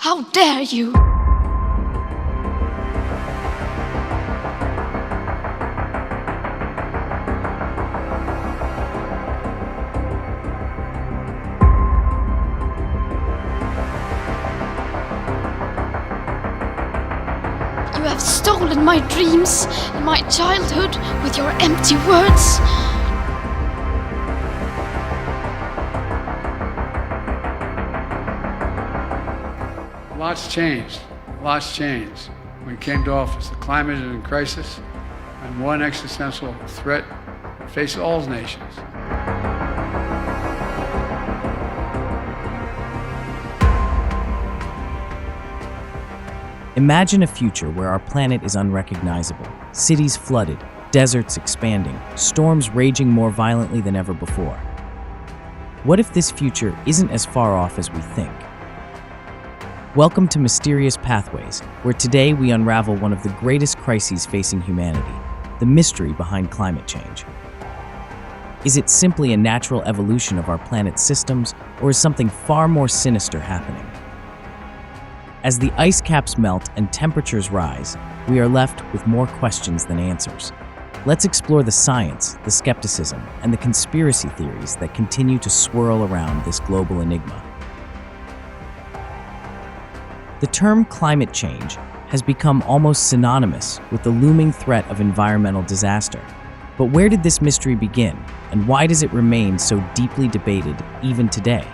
How dare you! You have stolen my dreams and my childhood with your empty words. Lots changed. When he came to office, the climate is in crisis, and one existential threat faces all nations. Imagine a future where our planet is unrecognizable, cities flooded, deserts expanding, storms raging more violently than ever before. What if this future isn't as far off as we think? Welcome to Mysterious Pathways, where today we unravel one of the greatest crises facing humanity, the mystery behind climate change. Is it simply a natural evolution of our planet's systems, or is something far more sinister happening? As the ice caps melt and temperatures rise, we are left with more questions than answers. Let's explore the science, the skepticism, and the conspiracy theories that continue to swirl around this global enigma. The term climate change has become almost synonymous with the looming threat of environmental disaster. But where did this mystery begin, and why does it remain so deeply debated even today?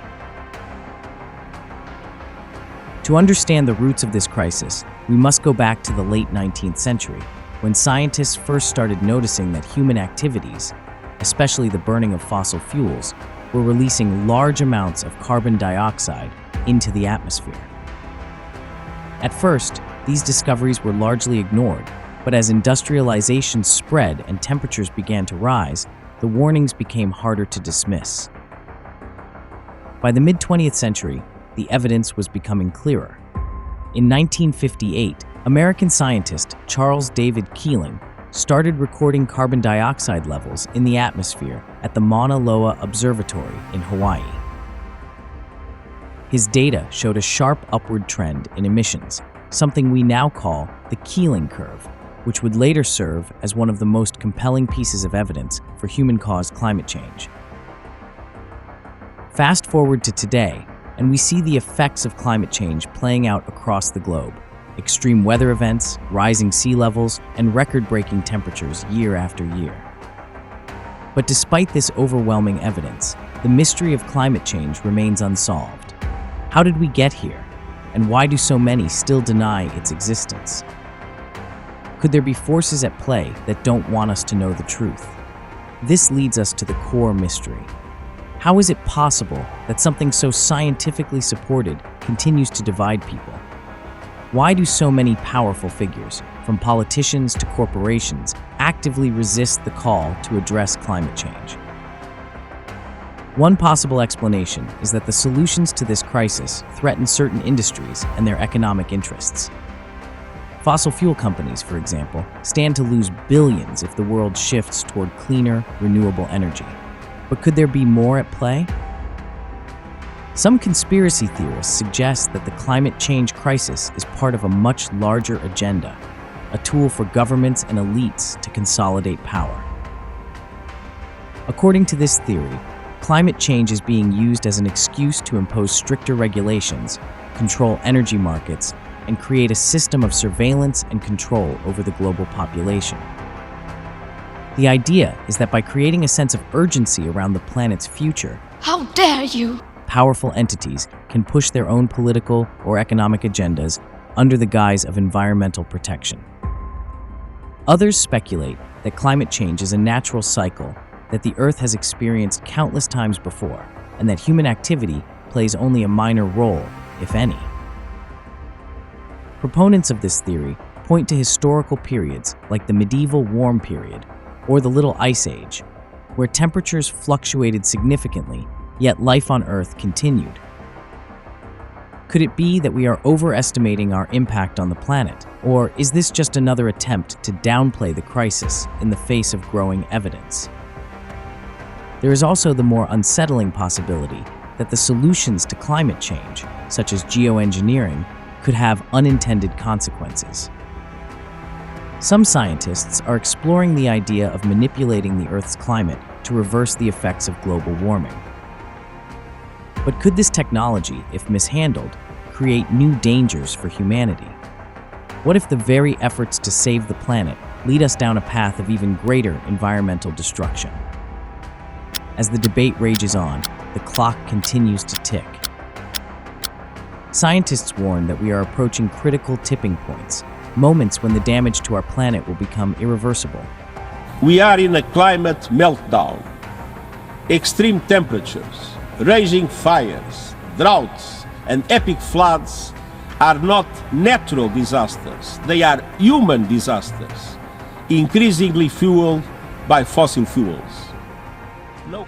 To understand the roots of this crisis, we must go back to the late 19th century, when scientists first started noticing that human activities, especially the burning of fossil fuels, were releasing large amounts of carbon dioxide into the atmosphere. At first, these discoveries were largely ignored, but as industrialization spread and temperatures began to rise, the warnings became harder to dismiss. By the mid-20th century, the evidence was becoming clearer. In 1958, American scientist Charles David Keeling started recording carbon dioxide levels in the atmosphere at the Mauna Loa Observatory in Hawaii. His data showed a sharp upward trend in emissions, something we now call the Keeling curve, which would later serve as one of the most compelling pieces of evidence for human-caused climate change. Fast forward to today, and we see the effects of climate change playing out across the globe. Extreme weather events, rising sea levels, and record-breaking temperatures year after year. But despite this overwhelming evidence, the mystery of climate change remains unsolved. How did we get here? And why do so many still deny its existence? Could there be forces at play that don't want us to know the truth? This leads us to the core mystery. How is it possible that something so scientifically supported continues to divide people? Why do so many powerful figures, from politicians to corporations, actively resist the call to address climate change? One possible explanation is that the solutions to this crisis threaten certain industries and their economic interests. Fossil fuel companies, for example, stand to lose billions if the world shifts toward cleaner, renewable energy. But could there be more at play? Some conspiracy theorists suggest that the climate change crisis is part of a much larger agenda, a tool for governments and elites to consolidate power. According to this theory, climate change is being used as an excuse to impose stricter regulations, control energy markets, and create a system of surveillance and control over the global population. The idea is that by creating a sense of urgency around the planet's future, How dare you! Powerful entities can push their own political or economic agendas under the guise of environmental protection. Others speculate that climate change is a natural cycle that the Earth has experienced countless times before, and that human activity plays only a minor role, if any. Proponents of this theory point to historical periods like the medieval warm period or the Little Ice Age, where temperatures fluctuated significantly, yet life on Earth continued. Could it be that we are overestimating our impact on the planet, or is this just another attempt to downplay the crisis in the face of growing evidence? There is also the more unsettling possibility that the solutions to climate change, such as geoengineering, could have unintended consequences. Some scientists are exploring the idea of manipulating the Earth's climate to reverse the effects of global warming. But could this technology, if mishandled, create new dangers for humanity? What if the very efforts to save the planet lead us down a path of even greater environmental destruction? As the debate rages on, the clock continues to tick. Scientists warn that we are approaching critical tipping points, moments when the damage to our planet will become irreversible. We are in a climate meltdown. Extreme temperatures, raging fires, droughts, and epic floods are not natural disasters. They are human disasters, increasingly fueled by fossil fuels.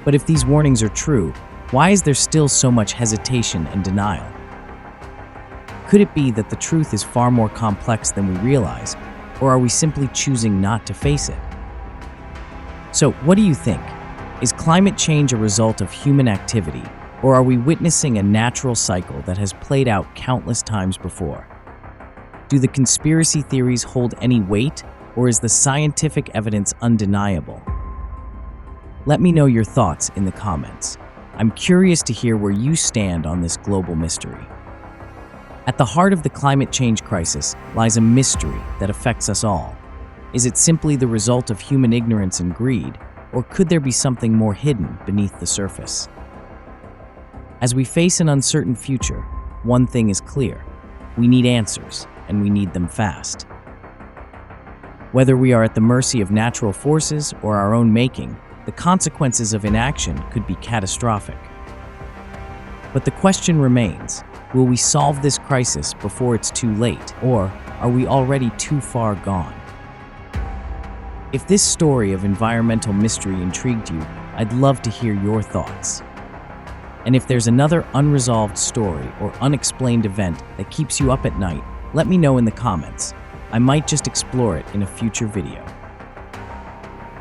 But if these warnings are true, why is there still so much hesitation and denial? Could it be that the truth is far more complex than we realize, or are we simply choosing not to face it? So, what do you think? Is climate change a result of human activity, or are we witnessing a natural cycle that has played out countless times before? Do the conspiracy theories hold any weight, or is the scientific evidence undeniable? Let me know your thoughts in the comments. I'm curious to hear where you stand on this global mystery. At the heart of the climate change crisis lies a mystery that affects us all. Is it simply the result of human ignorance and greed, or could there be something more hidden beneath the surface? As we face an uncertain future, one thing is clear: we need answers, and we need them fast. Whether we are at the mercy of natural forces or our own making, the consequences of inaction could be catastrophic. But the question remains: will we solve this crisis before it's too late, or are we already too far gone? If this story of environmental mystery intrigued you, I'd love to hear your thoughts. And if there's another unresolved story or unexplained event that keeps you up at night, let me know in the comments. I might just explore it in a future video.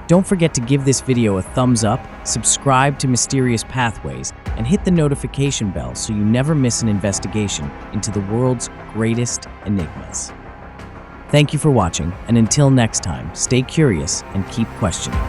Don't forget to give this video a thumbs up, subscribe to Mysterious Pathways, and hit the notification bell so you never miss an investigation into the world's greatest enigmas. Thank you for watching, and until next time, stay curious and keep questioning.